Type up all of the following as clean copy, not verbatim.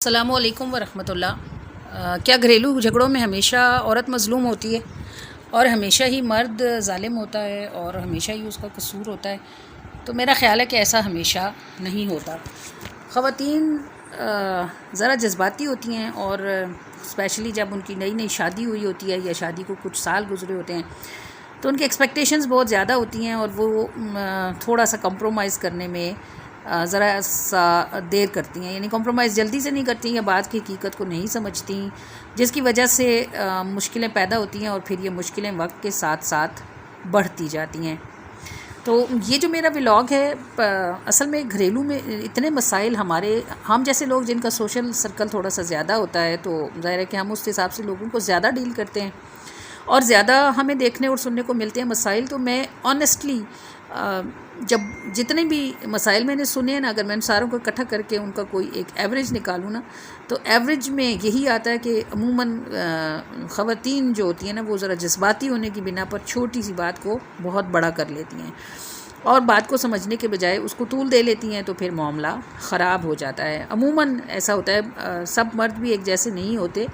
السلام علیکم ورحمۃ اللہ۔ کیا گھریلو جھگڑوں میں ہمیشہ عورت مظلوم ہوتی ہے اور ہمیشہ ہی مرد ظالم ہوتا ہے اور ہمیشہ ہی اس کا قصور ہوتا ہے؟ تو میرا خیال ہے کہ ایسا ہمیشہ نہیں ہوتا۔ خواتین ذرا جذباتی ہوتی ہیں، اور اسپیشلی جب ان کی نئی نئی شادی ہوئی ہوتی ہے یا شادی کو کچھ سال گزرے ہوتے ہیں تو ان کی ایکسپیکٹیشنز بہت زیادہ ہوتی ہیں، اور وہ تھوڑا سا کمپرومائز کرنے میں ذرا سا دیر کرتی ہیں، یعنی کمپرومائز جلدی سے نہیں کرتی یا بات کی حقیقت کو نہیں سمجھتی، جس کی وجہ سے مشکلیں پیدا ہوتی ہیں، اور پھر یہ مشکلیں وقت کے ساتھ ساتھ بڑھتی جاتی ہیں۔ تو یہ جو میرا ولاگ ہے، اصل میں گھریلو میں اتنے مسائل ہم جیسے لوگ جن کا سوشل سرکل تھوڑا سا زیادہ ہوتا ہے، تو ظاہر ہے کہ ہم اس حساب سے لوگوں کو زیادہ ڈیل کرتے ہیں اور زیادہ ہمیں دیکھنے اور سننے کو ملتے ہیں مسائل۔ تو میں آنیسٹلی جب جتنے بھی مسائل میں نے سنے ہیں نا، اگر میں ان ساروں کو اکٹھا کر کے ان کا کوئی ایک ایوریج نکالوں نا، تو ایوریج میں یہی آتا ہے کہ عموماً خواتین جو ہوتی ہیں نا، وہ ذرا جذباتی ہونے کی بنا پر چھوٹی سی بات کو بہت بڑا کر لیتی ہیں، اور بات کو سمجھنے کے بجائے اس کو طول دے لیتی ہیں، تو پھر معاملہ خراب ہو جاتا ہے۔ عموماً ایسا ہوتا ہے، سب مرد بھی ایک جیسے نہیں ہوتے،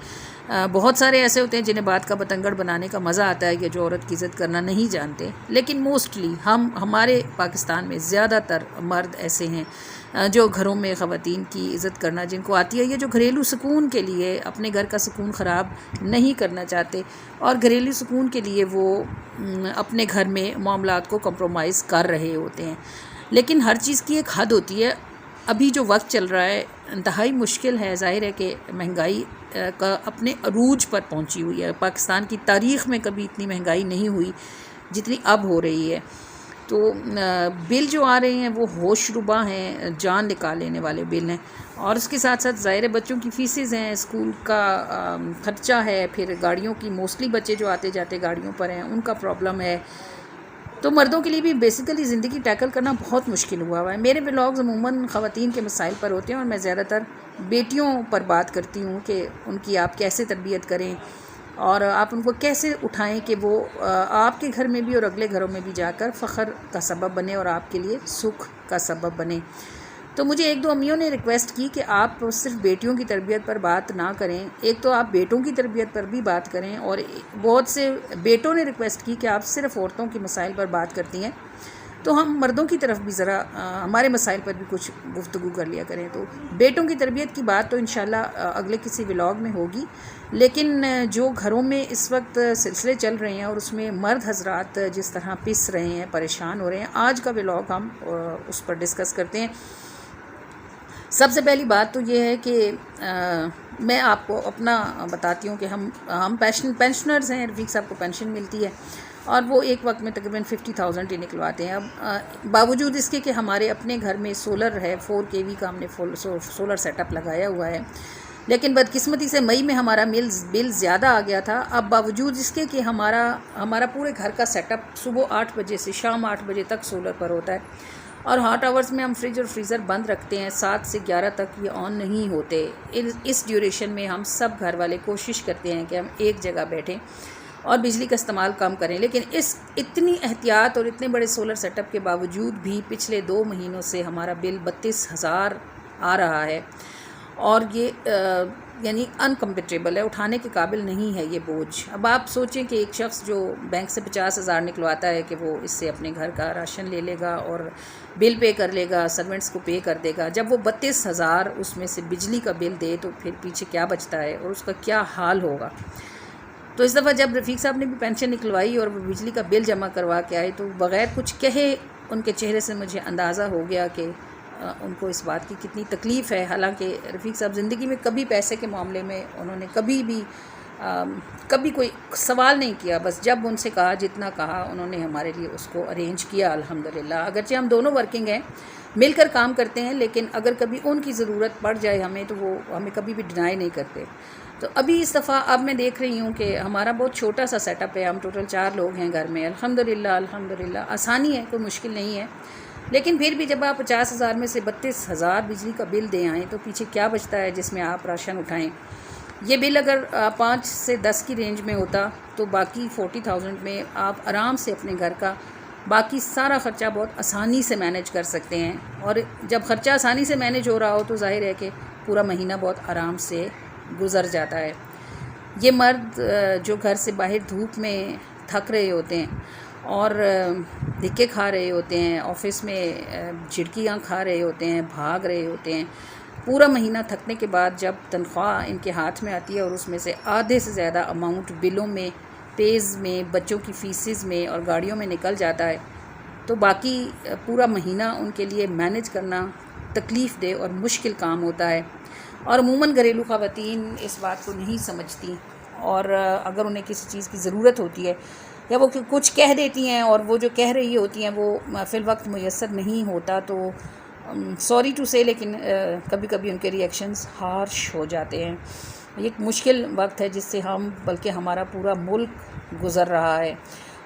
بہت سارے ایسے ہوتے ہیں جنہیں بات کا بتنگڑ بنانے کا مزہ آتا ہے، کہ جو عورت کی عزت کرنا نہیں جانتے، لیکن موسٹلی ہمارے پاکستان میں زیادہ تر مرد ایسے ہیں جو گھروں میں خواتین کی عزت کرنا جن کو آتی ہے، یہ جو گھریلو سکون کے لیے اپنے گھر کا سکون خراب نہیں کرنا چاہتے، اور گھریلو سکون کے لیے وہ اپنے گھر میں معاملات کو کمپرومائز کر رہے ہوتے ہیں۔ لیکن ہر چیز کی ایک حد ہوتی ہے۔ ابھی جو وقت چل رہا ہے انتہائی مشکل ہے، ظاہر ہے کہ مہنگائی کا اپنے عروج پر پہنچی ہوئی ہے۔ پاکستان کی تاریخ میں کبھی اتنی مہنگائی نہیں ہوئی جتنی اب ہو رہی ہے۔ تو بل جو آ رہے ہیں وہ ہوش ربا ہیں، جان نکال لینے والے بل ہیں، اور اس کے ساتھ ساتھ ظاہر بچوں کی فیسز ہیں، اسکول کا خرچہ ہے، پھر گاڑیوں کی، موسٹلی بچے جو آتے جاتے گاڑیوں پر ہیں ان کا پرابلم ہے۔ تو مردوں کے لیے بھی بیسیکلی زندگی ٹیکل کرنا بہت مشکل ہوا ہے۔ میرے ولاگز عموماً خواتین کے مسائل پر ہوتے ہیں، اور میں زیادہ تر بیٹیوں پر بات کرتی ہوں کہ ان کی آپ کیسے تربیت کریں، اور آپ ان کو کیسے اٹھائیں کہ وہ آپ کے گھر میں بھی اور اگلے گھروں میں بھی جا کر فخر کا سبب بنے اور آپ کے لیے سکھ کا سبب بنے۔ تو مجھے ایک دو امیوں نے ریکویسٹ کی کہ آپ صرف بیٹیوں کی تربیت پر بات نہ کریں، ایک تو آپ بیٹوں کی تربیت پر بھی بات کریں، اور بہت سے بیٹوں نے ریکویسٹ کی کہ آپ صرف عورتوں کے مسائل پر بات کرتی ہیں، تو ہم مردوں کی طرف بھی ذرا ہمارے مسائل پر بھی کچھ گفتگو کر لیا کریں۔ تو بیٹوں کی تربیت کی بات تو انشاءاللہ اگلے کسی ولاگ میں ہوگی، لیکن جو گھروں میں اس وقت سلسلے چل رہے ہیں اور اس میں مرد حضرات جس طرح پس رہے ہیں، پریشان ہو رہے ہیں، آج کا ولاگ ہم اس پر ڈسکس کرتے ہیں۔ سب سے پہلی بات تو یہ ہے کہ میں آپ کو اپنا بتاتی ہوں کہ ہم پینشنرز ہیں، رفیق صاحب کو پینشن ملتی ہے، اور وہ ایک وقت میں تقریباً 50,000 ہی نکلواتے ہیں۔ اب باوجود اس کے کہ ہمارے اپنے گھر میں سولر ہے، 4 kV کا ہم نے سولر سیٹ اپ لگایا ہوا ہے، لیکن بدقسمتی سے مئی میں ہمارا بل زیادہ آ گیا تھا۔ اب باوجود اس کے کہ ہمارا پورے گھر کا سیٹ اپ صبح 8 بجے سے شام 8 بجے تک سولر پر ہوتا ہے، اور ہاٹ آورز میں ہم فریج اور فریزر بند رکھتے ہیں، 7 سے 11 تک یہ آن نہیں ہوتے۔ اس ڈیوریشن میں ہم سب گھر والے کوشش کرتے ہیں کہ ہم ایک جگہ بیٹھیں اور بجلی کا استعمال کم کریں، لیکن اتنی احتیاط اور اتنے بڑے سولر سیٹ اپ کے باوجود بھی پچھلے 2 مہینوں سے ہمارا بل 32,000 آ رہا ہے، اور یہ یعنی انکمپیٹیبل ہے، اٹھانے کے قابل نہیں ہے یہ بوجھ۔ اب آپ سوچیں کہ ایک شخص جو بینک سے 50,000 نکلواتا ہے کہ وہ اس سے اپنے گھر کا راشن لے لے گا اور بل پے کر لے گا، سرونٹس کو پے کر دے گا، جب وہ 32,000 اس میں سے بجلی کا بل دے تو پھر پیچھے کیا بچتا ہے اور اس کا کیا حال ہوگا۔ تو اس دفعہ جب رفیق صاحب نے بھی پینشن نکلوائی اور وہ بجلی کا بل جمع کروا کے آئے، تو بغیر کچھ کہے ان کے چہرے سے مجھے اندازہ ہو گیا کہ ان کو اس بات کی کتنی تکلیف ہے۔ حالانکہ رفیق صاحب زندگی میں کبھی پیسے کے معاملے میں انہوں نے کبھی کوئی سوال نہیں کیا، بس جب ان سے کہا جتنا کہا انہوں نے ہمارے لیے اس کو ارینج کیا الحمدللہ۔ اگرچہ ہم دونوں ورکنگ ہیں، مل کر کام کرتے ہیں، لیکن اگر کبھی ان کی ضرورت پڑ جائے ہمیں تو وہ ہمیں کبھی بھی ڈینائی نہیں کرتے۔ تو ابھی اس دفعہ میں دیکھ رہی ہوں کہ ہمارا بہت چھوٹا سا سیٹ اپ ہے، ہم ٹوٹل 4 لوگ ہیں گھر میں، الحمدللہ آسانی ہے، کوئی مشکل نہیں ہے، لیکن پھر بھی جب آپ 50,000 میں سے 32,000 بجلی کا بل دے آئیں تو پیچھے کیا بچتا ہے جس میں آپ راشن اٹھائیں۔ یہ بل اگر 5 سے 10 کی رینج میں ہوتا تو باقی 40,000 میں آپ آرام سے اپنے گھر کا باقی سارا خرچہ بہت آسانی سے مینیج کر سکتے ہیں، اور جب خرچہ آسانی سے مینیج ہو رہا ہو تو ظاہر ہے کہ پورا مہینہ بہت آرام سے گزر جاتا ہے۔ یہ مرد جو گھر سے باہر دھوپ میں تھک رہے ہوتے ہیں اور دھکے کھا رہے ہوتے ہیں، آفس میں جھڑکیاں کھا رہے ہوتے ہیں، بھاگ رہے ہوتے ہیں، پورا مہینہ تھکنے کے بعد جب تنخواہ ان کے ہاتھ میں آتی ہے اور اس میں سے آدھے سے زیادہ اماؤنٹ بلوں میں، پیز میں، بچوں کی فیسز میں اور گاڑیوں میں نکل جاتا ہے، تو باقی پورا مہینہ ان کے لیے مینج کرنا تکلیف دہ اور مشکل کام ہوتا ہے۔ اور عموماً گھریلو خواتین اس بات کو نہیں سمجھتی، اور اگر انہیں کسی چیز کی ضرورت ہوتی ہے یا وہ کچھ کہہ دیتی ہیں اور وہ جو کہہ رہی ہوتی ہیں وہ فی الوقت میسر نہیں ہوتا، تو سوری ٹو سے، لیکن کبھی کبھی ان کے ریئیکشنز ہارش ہو جاتے ہیں۔ یہ ایک مشکل وقت ہے جس سے ہم بلکہ ہمارا پورا ملک گزر رہا ہے،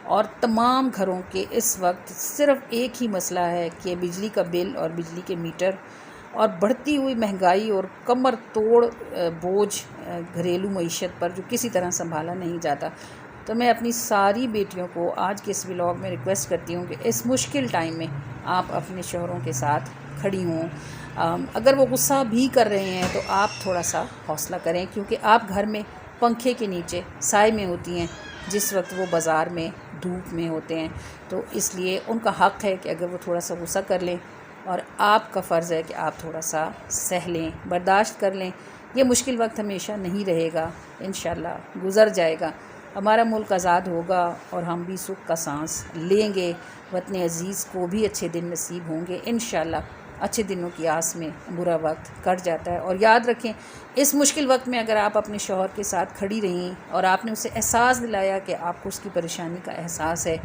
اور تمام گھروں کے اس وقت صرف ایک ہی مسئلہ ہے کہ بجلی کا بل اور بجلی کے میٹر اور بڑھتی ہوئی مہنگائی اور کمر توڑ بوجھ گھریلو معیشت پر جو کسی طرح سنبھالا نہیں جاتا۔ تو میں اپنی ساری بیٹیوں کو آج کے اس ولاگ میں ریکویسٹ کرتی ہوں کہ اس مشکل ٹائم میں آپ اپنے شوہروں کے ساتھ کھڑی ہوں۔ اگر وہ غصہ بھی کر رہے ہیں تو آپ تھوڑا سا حوصلہ کریں، کیونکہ آپ گھر میں پنکھے کے نیچے سائے میں ہوتی ہیں جس وقت وہ بازار میں دھوپ میں ہوتے ہیں، تو اس لیے ان کا حق ہے کہ اگر وہ تھوڑا سا غصہ کر لیں، اور آپ کا فرض ہے کہ آپ تھوڑا سا سہ لیں، برداشت کر لیں۔ یہ مشکل وقت ہمیشہ نہیں رہے گا، انشاءاللہ گزر جائے گا، ہمارا ملک آزاد ہوگا اور ہم بھی سکھ کا سانس لیں گے، وطن عزیز کو بھی اچھے دن نصیب ہوں گے انشاءاللہ۔ اچھے دنوں کی آس میں برا وقت کٹ جاتا ہے، اور یاد رکھیں اس مشکل وقت میں اگر آپ اپنے شوہر کے ساتھ کھڑی رہیں اور آپ نے اسے احساس دلایا کہ آپ کو اس کی پریشانی کا احساس ہے،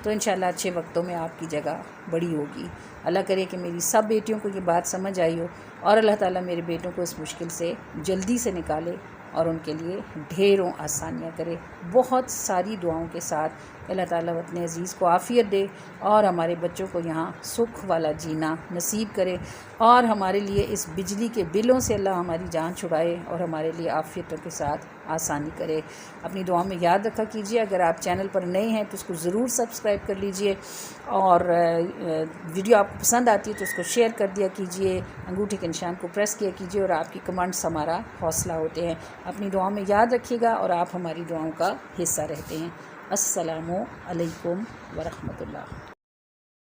تو انشاءاللہ اچھے وقتوں میں آپ کی جگہ بڑی ہوگی۔ اللہ کرے کہ میری سب بیٹیوں کو یہ بات سمجھ آئی ہو، اور اللہ تعالیٰ میرے بیٹوں کو اس مشکل سے جلدی سے نکالے اور ان کے لیے ڈھیروں آسانیاں کرے۔ بہت ساری دعاؤں کے ساتھ اللہ تعالیٰ وطن عزیز کو عافیت دے اور ہمارے بچوں کو یہاں سکھ والا جینا نصیب کرے، اور ہمارے لیے اس بجلی کے بلوں سے اللہ ہماری جان چھڑائے اور ہمارے لیے عافیتوں کے ساتھ آسانی کرے۔ اپنی دعاؤں میں یاد رکھا کیجیے، اگر آپ چینل پر نئے ہیں تو اس کو ضرور سبسکرائب کر لیجئے، اور ویڈیو آپ کو پسند آتی ہے تو اس کو شیئر کر دیا کیجیے، انگوٹھے کے نشان کو پریس کیا کیجیے، اور آپ کی کمنٹس ہمارا حوصلہ ہوتے ہیں۔ اپنی دعاؤں میں یاد رکھیے گا اور آپ ہماری دعاؤں کا حصہ رہتے ہیں۔ السلام علیکم ورحمۃ اللہ۔